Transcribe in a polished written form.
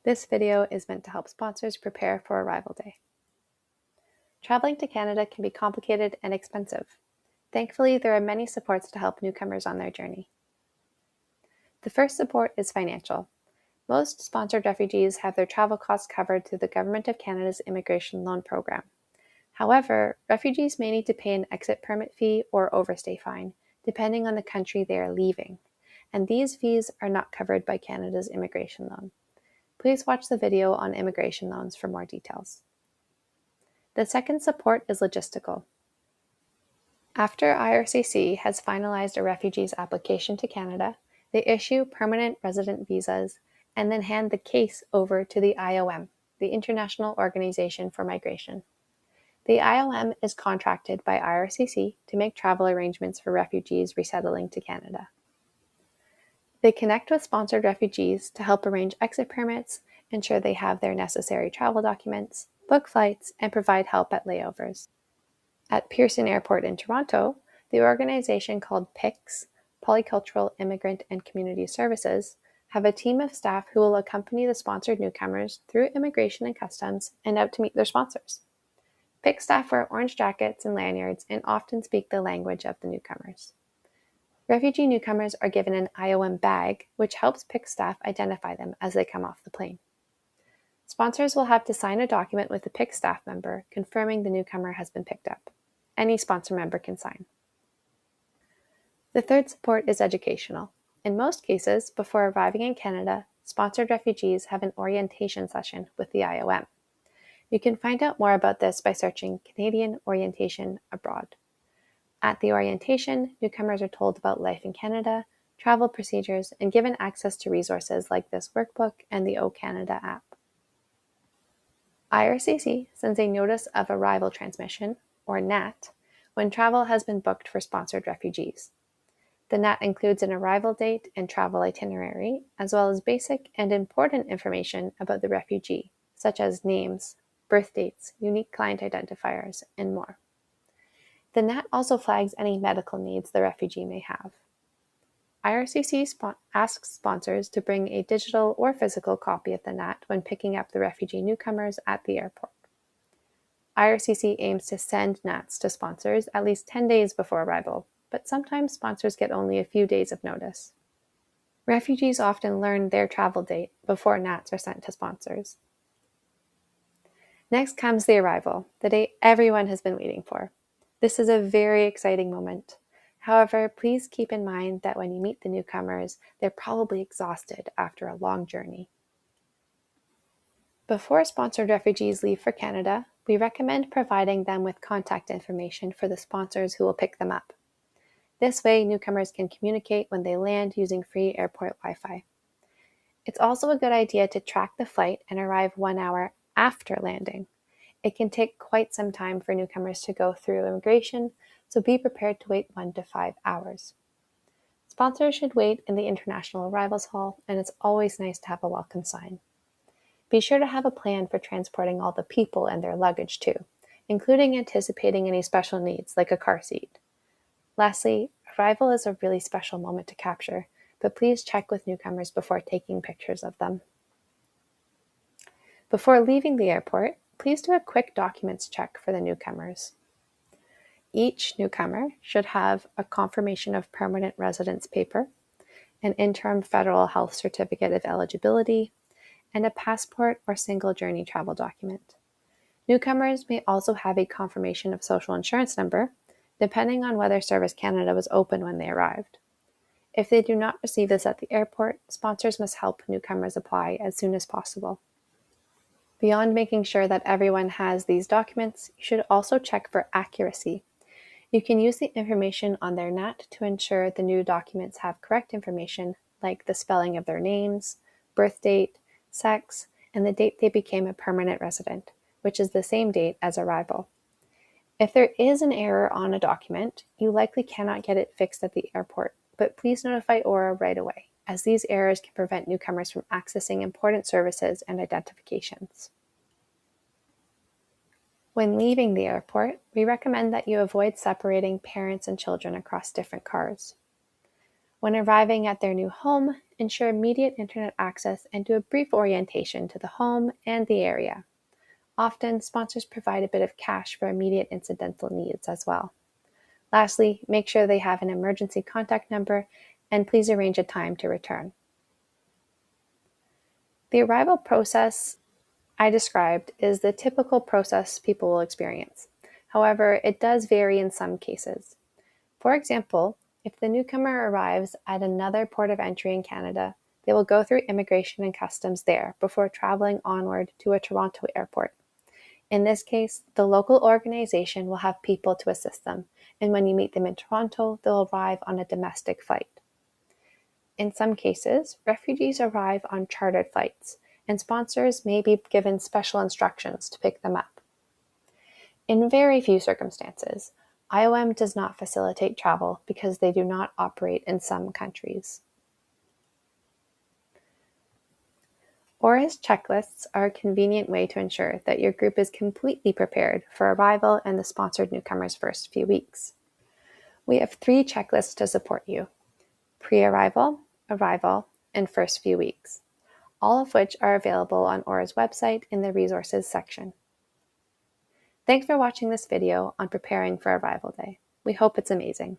This video is meant to help sponsors prepare for arrival day. Traveling to Canada can be complicated and expensive. Thankfully, there are many supports to help newcomers on their journey. The first support is financial. Most sponsored refugees have their travel costs covered through the Government of Canada's Immigration Loan Program. However, refugees may need to pay an exit permit fee or overstay fine, depending on the country they are leaving, and these fees are not covered by Canada's immigration loan. Please watch the video on immigration loans for more details. The second support is logistical. After IRCC has finalized a refugee's application to Canada, they issue permanent resident visas and then hand the case over to the IOM, the International Organization for Migration. The IOM is contracted by IRCC to make travel arrangements for refugees resettling to Canada. They connect with sponsored refugees to help arrange exit permits, ensure they have their necessary travel documents, book flights, and provide help at layovers. At Pearson Airport in Toronto, the organization called PICS, Polycultural Immigrant and Community Services, have a team of staff who will accompany the sponsored newcomers through immigration and customs and out to meet their sponsors. PICS staff wear orange jackets and lanyards and often speak the language of the newcomers. Refugee newcomers are given an IOM bag, which helps PICS staff identify them as they come off the plane. Sponsors will have to sign a document with the PICS staff member confirming the newcomer has been picked up. Any sponsor member can sign. The third support is educational. In most cases, before arriving in Canada, sponsored refugees have an orientation session with the IOM. You can find out more about this by searching Canadian Orientation Abroad. At the orientation, newcomers are told about life in Canada, travel procedures, and given access to resources like this workbook and the O Canada app. IRCC sends a Notice of Arrival Transmission, or NAT, when travel has been booked for sponsored refugees. The NAT includes an arrival date and travel itinerary, as well as basic and important information about the refugee, such as names, birth dates, unique client identifiers, and more. The NAT also flags any medical needs the refugee may have. IRCC asks sponsors to bring a digital or physical copy of the NAT when picking up the refugee newcomers at the airport. IRCC aims to send NATs to sponsors at least 10 days before arrival, but sometimes sponsors get only a few days of notice. Refugees often learn their travel date before NATs are sent to sponsors. Next comes the arrival, the day everyone has been waiting for. This is a very exciting moment. However, please keep in mind that when you meet the newcomers, they're probably exhausted after a long journey. Before sponsored refugees leave for Canada, we recommend providing them with contact information for the sponsors who will pick them up. This way, newcomers can communicate when they land using free airport Wi-Fi. It's also a good idea to track the flight and arrive 1 hour after landing. It can take quite some time for newcomers to go through immigration, so be prepared to wait 1 to 5 hours. Sponsors should wait in the International Arrivals Hall, and it's always nice to have a welcome sign. Be sure to have a plan for transporting all the people and their luggage too, including anticipating any special needs like a car seat. Lastly, arrival is a really special moment to capture, but please check with newcomers before taking pictures of them. Before leaving the airport, please do a quick documents check for the newcomers. Each newcomer should have a confirmation of permanent residence paper, an interim federal health certificate of eligibility, and a passport or single journey travel document. Newcomers may also have a confirmation of social insurance number, depending on whether Service Canada was open when they arrived. If they do not receive this at the airport, sponsors must help newcomers apply as soon as possible. Beyond making sure that everyone has these documents, you should also check for accuracy. You can use the information on their NAT to ensure the new documents have correct information, like the spelling of their names, birth date, sex, and the date they became a permanent resident, which is the same date as arrival. If there is an error on a document, you likely cannot get it fixed at the airport, but please notify ORA right away, as these errors can prevent newcomers from accessing important services and identifications. When leaving the airport, we recommend that you avoid separating parents and children across different cars. When arriving at their new home, ensure immediate internet access, and do a brief orientation to the home and the area. Often, sponsors provide a bit of cash for immediate incidental needs as well. Lastly, make sure they have an emergency contact number, and please arrange a time to return. The arrival process I described is the typical process people will experience. However, it does vary in some cases. For example, if the newcomer arrives at another port of entry in Canada, they will go through immigration and customs there before traveling onward to a Toronto airport. In this case, the local organization will have people to assist them, and when you meet them in Toronto, they'll arrive on a domestic flight. In some cases, refugees arrive on chartered flights, and sponsors may be given special instructions to pick them up. In very few circumstances, IOM does not facilitate travel because they do not operate in some countries. ORA's checklists are a convenient way to ensure that your group is completely prepared for arrival and the sponsored newcomer's first few weeks. We have 3 checklists to support you: pre-arrival, arrival, and first few weeks, all of which are available on ORA's website in the resources section. Thanks for watching this video on preparing for Arrival Day. We hope it's amazing.